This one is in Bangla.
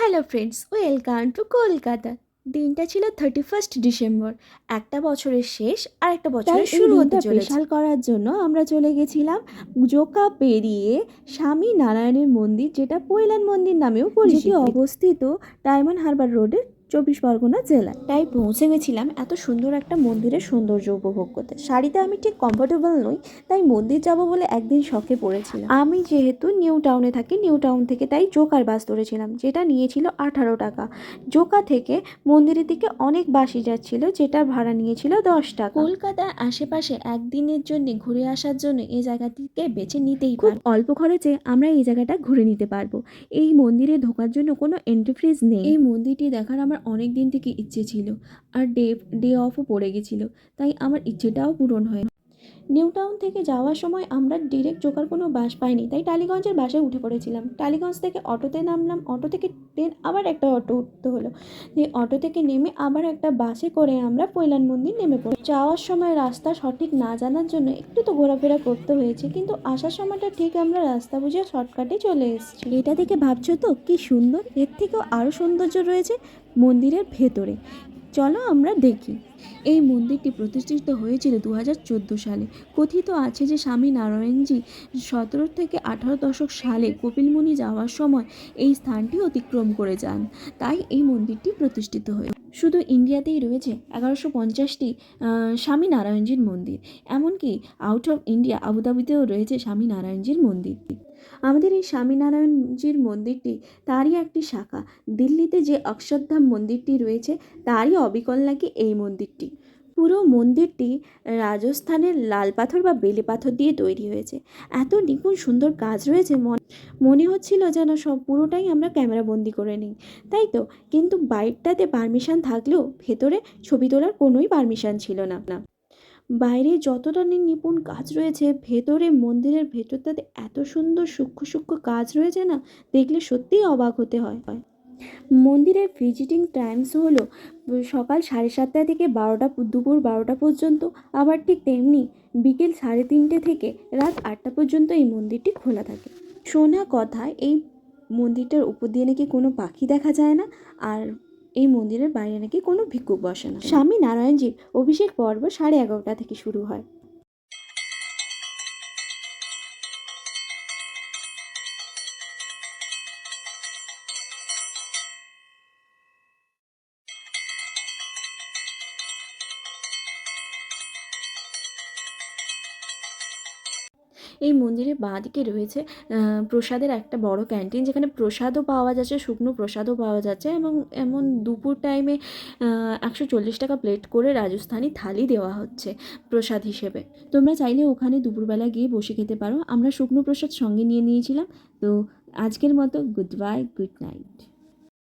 Hello friends, welcome to Kolkata. দিনটা ছিল 31 ডিসেম্বর। একটা বছরের শেষ আর একটা বছরের শুরু হতে চলেছে। স্পেশাল করার জন্য আমরা চলে গেছিলাম জোকা পেরিয়ে স্বামী নারায়ণের মন্দির, যেটা পৈলান মন্দির নামেও পরিচিত, অবস্থিত ডায়মন্ড হারবার রোডের 24 পরগনা জেলায়। তাই পৌঁছে গেছিলাম এত সুন্দর একটা মন্দিরের সৌন্দর্য উপভোগ করতে। শাড়িতে আমি ঠিক কমফোর্টেবল নই, তাই মন্দির যাব বলে একদিন শখে পড়েছিলাম। আমি যেহেতু নিউ টাউনে থাকি, নিউ টাউন থেকে তাই জোকার বাস ধরেছিলাম, যেটা নিয়েছিল 18 টাকা। জোকা থেকে মন্দিরের দিকে অনেক বাসই যাচ্ছিল, যেটা ভাড়া নিয়েছিল 10 টাকা। কলকাতার আশেপাশে একদিনের জন্য ঘুরে আসার জন্য এই জায়গাটিকে বেছে নিতেই খুব অল্প খরচে আমরা এই জায়গাটা ঘুরে নিতে পারবো। এই মন্দিরে ঢোকার জন্য কোনো এন্ট্রি ফিজ নেই। এই মন্দিরটি দেখার আমার অনেক দিন থেকে ইচ্ছে ছিল, আর ডে অফও পড়ে গেছিলো, তাই আমার ইচ্ছেটাও পূরণ হয়। নিউ টাউন থেকে যাওয়ার সময় আমরা ডিরেক্ট জোকার কোনো বাস পাইনি, তাই টালিগঞ্জের বাসে উঠে পড়েছিলাম। টালিগঞ্জ থেকে অটোতে নামলাম, অটো থেকে ট্রেন, আবার একটা অটো উঠতে হলো। দিয়ে অটো থেকে নেমে আবার একটা বাসে করে আমরা পৈলান মন্দির নেমে পড়ি। যাওয়ার সময় রাস্তা সঠিক না জানার জন্য একটু তো ঘোরাফেরা করতে হয়েছে, কিন্তু আসার সময়টা ঠিক আমরা রাস্তা বুঝে শর্টকাটে চলে এসেছি। এটা দেখে ভাবছো তো কি সুন্দর, এর থেকেও আরও সৌন্দর্য রয়েছে মন্দিরের ভেতরে। চলো আমরা দেখি। এই মন্দিরটি প্রতিষ্ঠিত হয়েছিল 2014 সালে। কথিত আছে যে স্বামী নারায়ণজি 17 থেকে 18 দশক সালে কপিলমুনি যাওয়ার সময় এই স্থানটি অতিক্রম করে যান, তাই এই মন্দিরটি প্রতিষ্ঠিত হয়ে। শুধু ইন্ডিয়াতেই রয়েছে 1150টি স্বামী নারায়ণজির মন্দির, এমনকি আউট অফ ইন্ডিয়া আবুধাবিতেও রয়েছে স্বামী নারায়ণজির মন্দির। আমাদের এই স্বামীনারায়ণজির মন্দিরটি তারই একটি শাখা। দিল্লিতে যে অক্ষরধাম মন্দিরটি রয়েছে তারই অবিকল নাকি এই মন্দিরটি। পুরো মন্দিরটি রাজস্থানের লাল পাথর বা বেলে পাথর দিয়ে তৈরি হয়েছে। এত নিপুণ সুন্দর কাজ রয়েছে, মনে হচ্ছিল যেন সব পুরোটাই আমরা ক্যামেরা বন্দি করে নিই, তাই তো। কিন্তু বাইকটাতে পারমিশন থাকলেও ভেতরে ছবি তোলার কোনোই পারমিশন ছিল না। বাইরে যতটা নিপুণ কাজ রয়েছে, ভেতরে মন্দিরের ভেতরটাতে এত সুন্দর সূক্ষ্ম সূক্ষ্ম কাজ রয়েছে না, দেখলে সত্যিই অবাক হতে হয়। মন্দিরের ভিজিটিং টাইমস হলো সকাল 7:30 থেকে দুপুর 12টা পর্যন্ত, আবার ঠিক তেমনি বিকেল 3:30 থেকে রাত 8টা পর্যন্ত এই মন্দিরটি খোলা থাকে। শোনা কথা, এই মন্দিরটার উপর দিয়ে নাকি কোনো পাখি দেখা যায় না, আর এই মন্দিরের বাইরে নাকি কোনো ভিক্ষুক বসে না। স্বামী নারায়ণজির অভিষেক পর্ব 11:30 থেকে শুরু হয়। এই মন্দিরের বাঁদিকে রয়েছে প্রসাদের একটা বড় ক্যান্টিন, যেখানে প্রসাদও পাওয়া যাচ্ছে, শুকনো প্রসাদও পাওয়া যাচ্ছে, এবং এমন দুপুর টাইমে 140 টাকা প্লেট করে রাজস্থানি থালি দেওয়া হচ্ছে প্রসাদ হিসেবে। তোমরা চাইলে ওখানে দুপুরবেলা গিয়ে বসে খেতে পারো। আমরা শুকনো প্রসাদ সঙ্গে নিয়ে নিয়েছিলাম। তো আজকের মতো গুড বাই, গুড নাইট।